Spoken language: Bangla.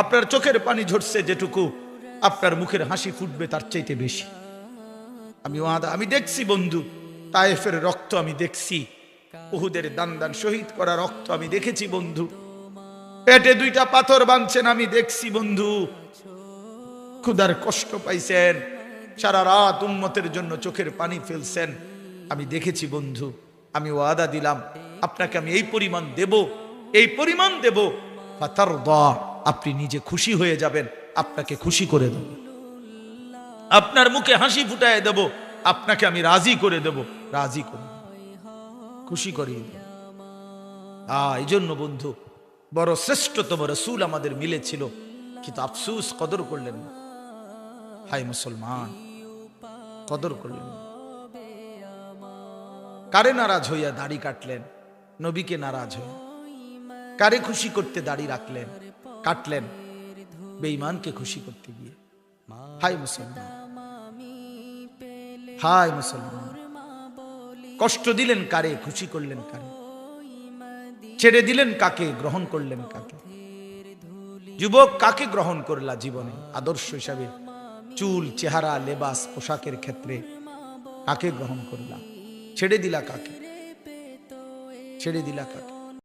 আপনার চোখের পানি ঝরছে যেটুকু, আপনার মুখের হাসি ফুটবে তার চাইতে বেশি। আমি দেখছি বন্ধু, তায়েফের রক্ত আমি দেখছি, উহুদের দান দান শহীদ করা রক্ত আমি দেখেছি বন্ধু, পেটে 2টা পাথর বাঁধছেন আমি দেখছি বন্ধু, ক্ষুধার কষ্ট পাইছেন, সারা রাত উম্মতের জন্য চোখের পানি ফেলছেন, আমি দেখেছি বন্ধু। আমি ওয়াদা দিলাম আপনাকে আমি এই পরিমাণ দেব, এই পরিমাণ দেব, ফাতারদা, আপনি নিজে খুশি হয়ে যাবেন, আপনাকে খুশি করে দেব, আপনার মুখে হাসি ফুটায় দেব, আপনাকে আমি রাজি করে দেব, রাজি করে দেব, খুশি করিয়ে দেব। এই জন্য বন্ধু, বড় শ্রেষ্ঠতম রাসূল আমাদের মিলেছিল, কিন্তু আফসোস কদর করলেন না। হায় মুসলমান, কদর করলেন না। কারে নারাজ হইয়া দাড়ি কাটলেন? নবীকে নারাজ হয়ে। কারে খুশি করতে দাড়ি রাখলেন, কাটলেন? বেঈমানকে খুশি করতে গিয়ে। হায় মুসলমান, হায় মুসলমান, কষ্ট দিলেন কারে, খুশি করলেন কারে? ছেড়ে দিলেন কাকে, গ্রহণ করলেন কাকে? যুবক, কাকে গ্রহণ করলা জীবনে আদর্শ হিসাবে? চুল, চেহারা, লেবাস, পোশাকের ক্ষেত্রে কাকে গ্রহণ করলা? ছেড়ে দিলা কাকে? ছেড়ে দিলা কাকে?